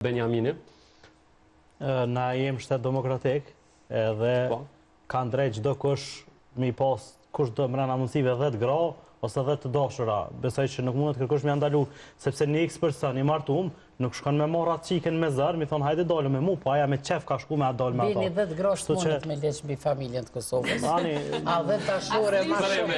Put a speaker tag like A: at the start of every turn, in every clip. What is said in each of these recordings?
A: Benjamini?
B: Na jem shtet demokratik edhe kanë drejt çdo kush mi pas kush do mbrana mundësive 10 gra ose 10 të dashura. Besoj që nuk mundet kërkush me ndalu, sepse një X person i martum nuk shkon me marr atë çiken me zar, mi thon hajde dalë me mu, po aja me qef ka shku me atë dalë me ato.
C: Bini 10 grosh mundet me leç mbi familjen të Kosovës. A 10 tashore ma shumë.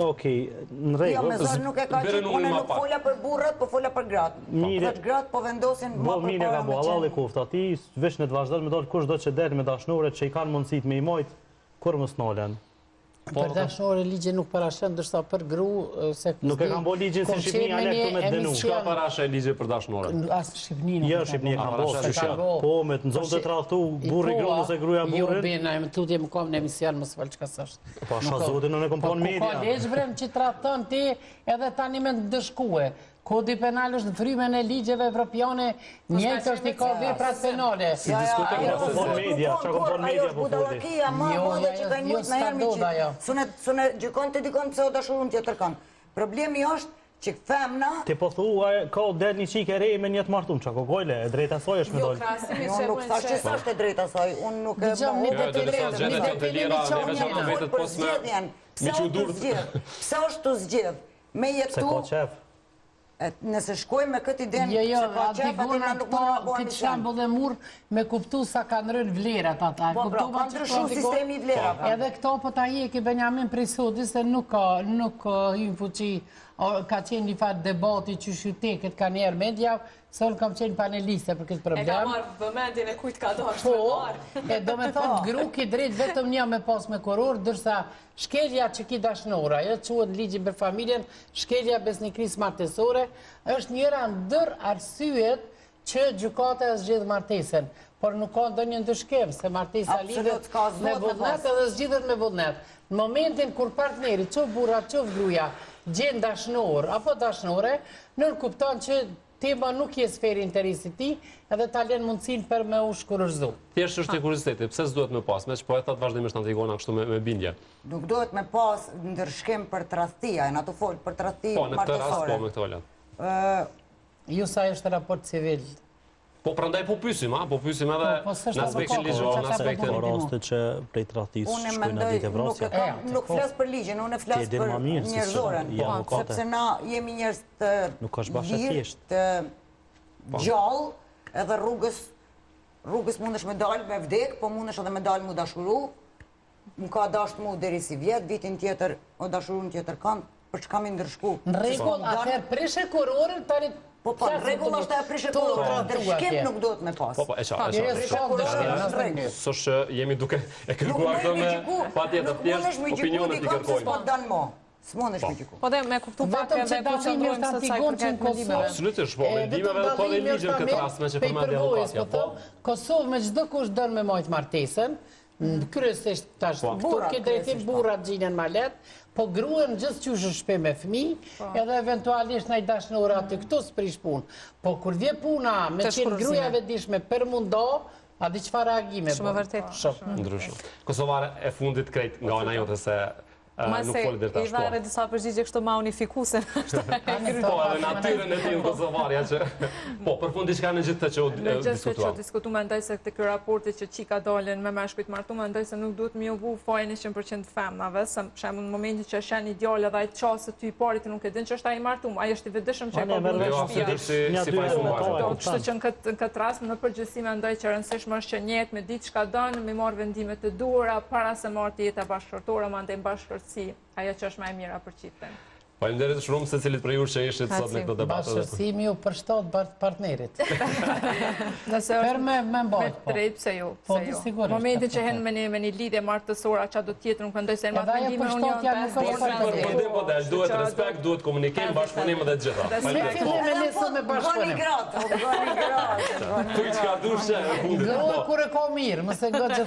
B: Okej, në rregull.
D: Jo, me zor nuk e ka që unë nuk fola për burrat, po fola për gratë. Vetë gratë po vendosin më
B: për para. Ka bo halli kufta, ti veç në të vazhdon me dalë kush do që del me dashnuret që i kanë mundësit me i mojt, kur mos nalen.
C: Për dashnore ligje nuk parashen, ndërsa për gru...
B: Nuk e kam bo ligjin si Shqipnia, ale këtu me të denu.
A: Shka parashe ligje për dashnore?
C: Asë Shqipni nuk.
B: Jo, Shqipni e kam bo. Po, me të nëzohë të tradhtu, burri gru nëse gruja burrin.
C: Jo, bina, me tutje më kom në emision, më së falë që ka sështë.
B: Po, shazotin në kom po në media.
C: Po, leq brem që tradhton ti edhe tani me të dëshkue. Kodi penal është në frymen e ligjeve evropiane, njëjtë është i ka veprat penale.
B: Si diskutojmë në kompon media, që kompon media po foli.
D: Budalakia, ma dhe që ka i mujtë në hermi që sune gjykon të dikon pëse o dashurun tjetër kanë. Problemi është që femna...
B: Ti po thua, ka del një qik e rej me një të martum, që ko gojle, e drejta saj është me dollë.
D: Unë nuk thash që sa është e drejta saj, unë nuk e Pse është të zgjedh? Me jetu... Nëse shkojmë me këtë idenë që ka qef, atina nuk më nga bojnë
C: këtë shambull dhe mur me kuptu sa kanë rënë vlerat ata.
D: Po, ka ndryshu sistemi i vlerat.
C: Edhe këto po ta jeki Benjamin prej sodi se nuk hynë fuqi, ka qenë një farë debati që shyteket ka njerë media, se unë kam qenë paneliste për këtë problem.
E: E ka marrë vëmendin e kujt ka dashtë me marrë.
C: E do me thonë, gru ki drejt vetëm një me pas me kuror, dërsa shkelja që ki dashnora, jo quhet ligji për familjen, shkelja besnikris martesore, është njëra ndër arsyet që gjykata e zgjedh martesen. Por nuk ka ndonjë ndëshkem, se martesa lidhet me vullnet edhe zgjidhet me vullnet. Në momentin kur partneri, qëf burrat, qëf gruja, gjen dashnor apo dashnore, nën kupton që tema nuk je sferi interesit ti, edhe ta len mundësin për me u shkurërzu.
A: Thjesht është e kurioziteti, pse s'duhet me pas, me që po e thot vazhdimisht Antigona kështu me bindje?
D: Nuk duhet me pas ndërshkim për tradhtia, në ato folë për tradhti martesore.
A: Po, në këtë rast, po, me këtë olat.
C: Ju sa është raport civil?
A: Po, prandaj po pysim, po pysim edhe në aspektin ligjor, në aspektin...
B: Po, raste që prej tradhtis shkujnë në ditë e vrasja.
D: Nuk flas për ligjin, unë flas për njerëzoren, sepse na jemi njerëz të lirë, të gjallë, edhe rrugës mundesh me dalë me vdek, po mundesh edhe me dalë mu dashuru, më ka dasht mu deri si vjet, vitin tjetër, o dashurun tjetër kanë, për që kam i ndërshku.
C: Në rregull, atëherë prishe kurorën, tani...
D: Po, regull është e prishe kurorën, dërshkim nuk do të me pas.
A: Po, e qa. Së shë jemi duke e kërkuar këtë me pa tjetër thjesht opinionet i kërkojnë.
D: S'mondesh me gjyku.
E: Po dhe me kuptu pak edhe po qëndrojmë se saj përket mendimeve.
A: Absolutisht, po, mendimeve dhe po dhe ligjën këtë rast me që përmendje advokatja.
C: Kosovë me çdo kush dënë me majtë martesën, kryesisht tash, këtë drejtim burrat gjinen ma letë, po gruën gjithë që shpe me fmi, edhe eventualisht në i dashnora të këtu s'prish punë. Po kur vje puna me qenë grujave dishme për mundo, a di qëfar reagime?
E: Shumë vërtet.
A: Ndryshëm. Kosovare e fundit krejt nga ana jote se nuk foli dhe ta
E: i dha edhe disa përgjigje kështu ma unifikuse.
A: Po, edhe natyrën e ti në Kosovarja që... Po, për fund diçka në gjithë të që
E: diskutuam. Në gjithë që diskutu me ndaj se këtë kjo raporti që qika dalin me meshkujt martu, me ndaj se nuk duhet mi obu fajnë 100% femnave, se shemë në momentin që shenë ideal edhe ajtë qasë të i parit nuk e din që është a i martu, ajo është i vedishëm që e ka bërë shpia. Kështu që në këtë rast, në përgjithësi me ndaj që rëndësishmë është që njetë me ditë çka dënë, me marrë vendimet të duhura, para se marrë të jetë bashkërtore, ma ndaj bashkërtësi, ajo që është më e mira për qitën.
A: Faleminderit shumë se cilit për ju që ishit sot në këtë debat.
C: Bashkësimi ju përshtot partnerit. Per me mbajt, po.
E: Drejt pse ju.
C: Në
E: momentin që hen me një lidhje martësore, qa do tjetë nuk këndoj se në matë vendime union.
A: Po dhe duhet respekt, duhet komunikim, bashkëpunim dhe gjitha.
C: Me fillim e nisë me bashkëpunim.
A: Tuj që ka dushë.
C: Gërë kur e ka mirë, mëse gëtë